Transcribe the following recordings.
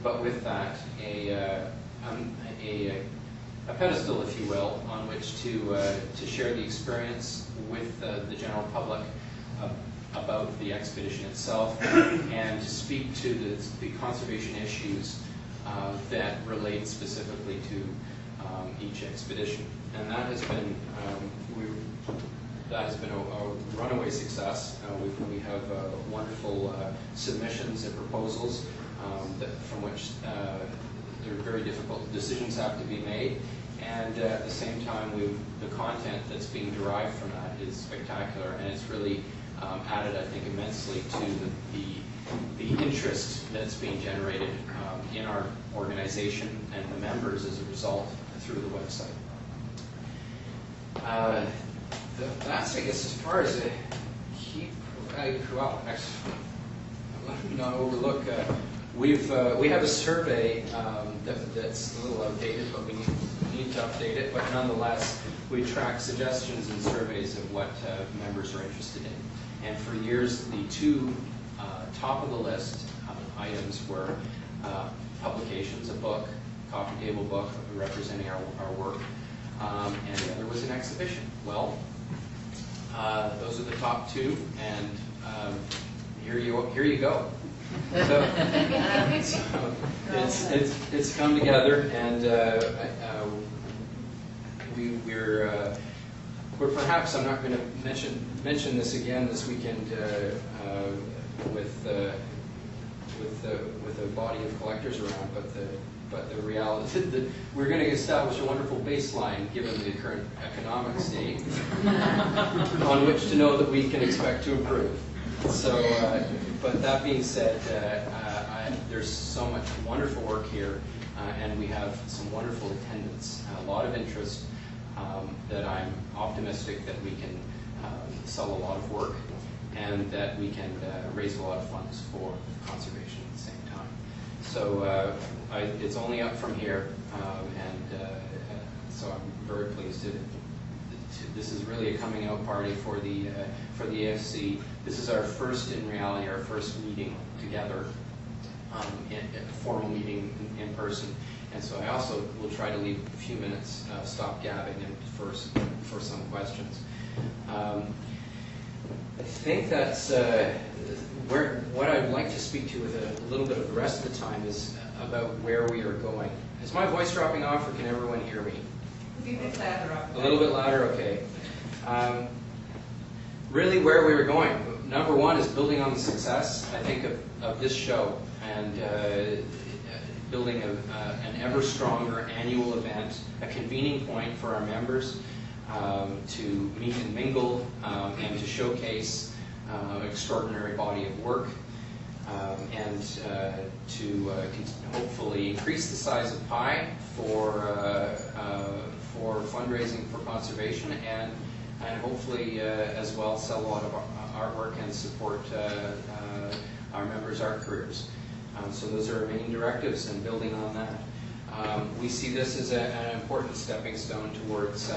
but with that, a pedestal, if you will, on which to share the experience with the general public about the expedition itself, and to speak to the conservation issues that relate specifically to each expedition. And that has been a runaway success. We have wonderful submissions and proposals from which there are very difficult decisions have to be made, and at the same time, the content that's being derived from that is spectacular, and it's really added, I think, immensely to the interest that's being generated in our organization and the members as a result through the website. That's, I guess, as far as a key. Well, actually, let me not overlook. We have a survey that's a little outdated, but we need to update it. But nonetheless, we track suggestions and surveys of what members are interested in. And for years, the two top of the list items were publications, a book, coffee table book representing our work, and the other was an exhibition. Well, those are the top two, and here you go. So it's come together, and we're perhaps, I'm not going to mention this again this weekend with a body of collectors around, but the reality is that we're going to establish a wonderful baseline given the current economic state on which to know that we can expect to improve. So, but that being said, there's so much wonderful work here, and we have some wonderful attendance, a lot of interest, that I'm optimistic that we can sell a lot of work, and that we can raise a lot of funds for conservation at the same time. So it's only up from here, and so I'm very pleased to this is really a coming out party for the AFC. This is our first, in reality, our first meeting together, a formal meeting in person. And so I also will try to leave a few minutes stop gabbing and for some questions. I think that's what I'd like to speak to with a little bit of the rest of the time is about where we are going. Is my voice dropping off, or can everyone hear me? A bit louder. A little bit louder, okay. Really, where we were going. Number one is building on the success, I think, of this show, and building an ever stronger annual event, a convening point for our members to meet and mingle and to showcase an extraordinary body of work, and to hopefully increase the size of pie for fundraising for conservation, and hopefully as well sell a lot of artwork and support our members' art careers. So those are our main directives, and building on that. We see this as an important stepping stone towards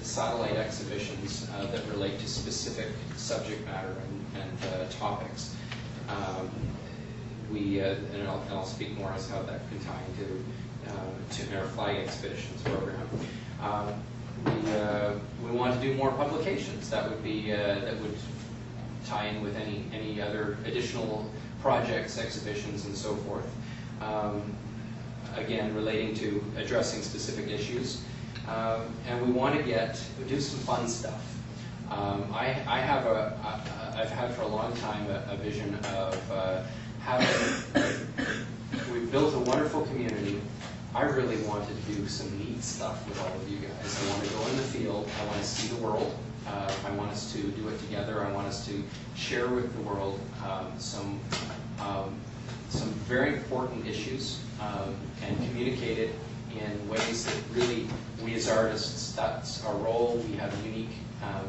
satellite exhibitions that relate to specific subject matter and topics. And I'll speak more as how that can tie into our flag expeditions program. We want to do more publications that would tie in with any other additional projects, exhibitions, and so forth. Again, relating to addressing specific issues, and we want to do some fun stuff. I've had for a long time a vision of we've built a wonderful community. I really want to do some neat stuff with all of you guys. I want to go in the field. I want to see the world. I want us to do it together. I want us to share with the world some very important issues and communicate it in ways that really, we as artists, that's our role. We have unique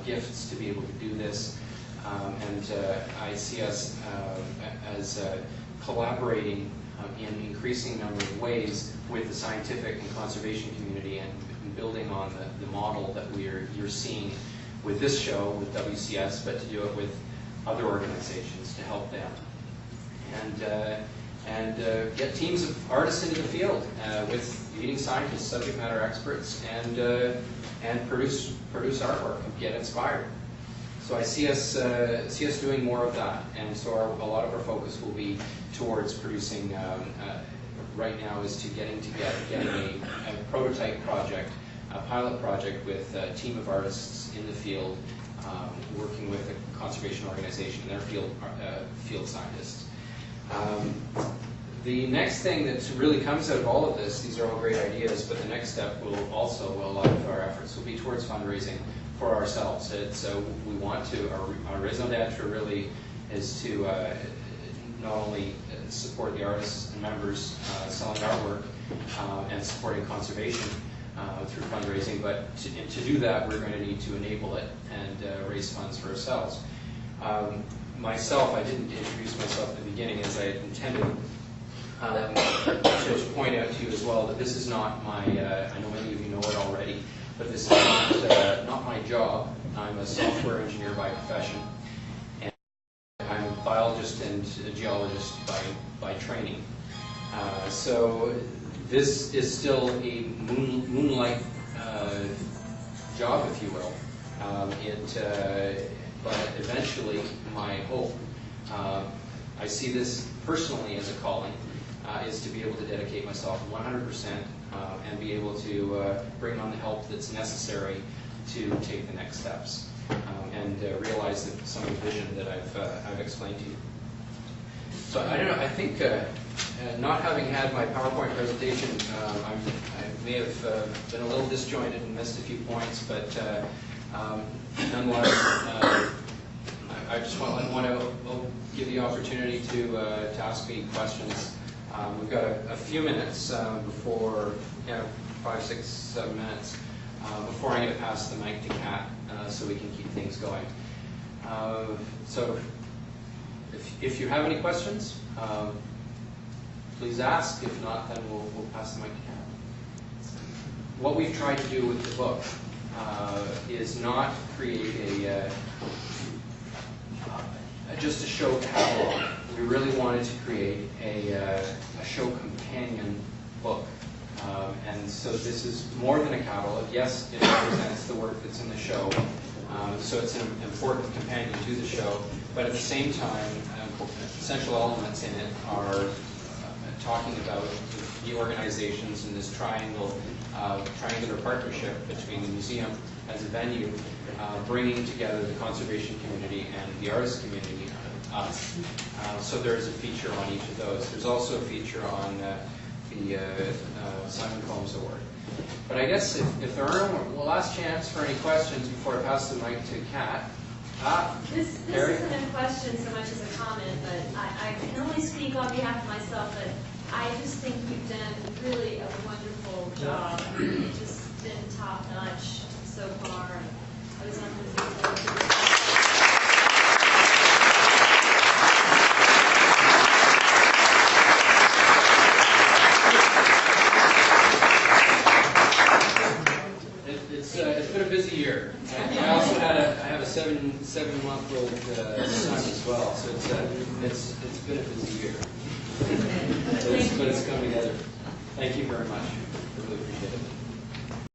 gifts to be able to do this. And I see us as collaborating in an increasing number of ways with the scientific and conservation community, and building on the model that you're seeing with this show, with WCS, but to do it with other organizations to help them. and get teams of artists into the field with leading scientists, subject matter experts, and produce artwork, get inspired. So I see us doing more of that, and so a lot of our focus will be towards producing. Right now is to getting a prototype project, a pilot project with a team of artists in the field, working with a conservation organization and their field scientists. The next thing that really comes out of all of this, these are all great ideas, but the next step will also, a lot of our efforts will be towards fundraising for ourselves. We want to, our raison d'etre really is to not only support the artists and members selling artwork and supporting conservation through fundraising, but to do that we're going to need to enable it and raise funds for ourselves. Myself, I didn't introduce myself at the beginning as I had intended. To point out to you as well that this is not my, I know many of you know it already, but this is not my job. I'm a software engineer by profession. I'm a biologist and a geologist by training. So this is still a moonlight job, if you will. But eventually, my hope, I see this personally as a calling, is to be able to dedicate myself 100% and be able to bring on the help that's necessary to take the next steps. And realize that some of the vision that I've explained to you. So I don't know. I think not having had my PowerPoint presentation, I may have been a little disjointed and missed a few points, but nonetheless, I just want to give the opportunity to ask me questions. We've got a few minutes before, 5, 6, 7 minutes. Before I'm going to pass the mic to Kat, so we can keep things going. So, if you have any questions, please ask. If not, then we'll pass the mic to Kat. What we've tried to do with the book is not create just a show catalog. We really wanted to create a show companion book. And so this is more than a catalog. Yes, it represents the work that's in the show, so it's an important companion to the show, but at the same time, essential elements in it are talking about the organizations in this triangular partnership between the museum as a venue, bringing together the conservation community and the artist community, us. So there is a feature on each of those. There's also a feature on the Simon Combs Award. But I guess if there are no more, last chance for any questions before I pass the mic to Kat. This isn't a question so much as a comment, but I can only speak on behalf of myself, but I just think you've done really a wonderful job. It's just been top notch so far. I was unbelievable. It's been a busy year. I also have a seven-month-old son as well, so it's been a busy year. But it's come together. Thank you very much. I really appreciate it.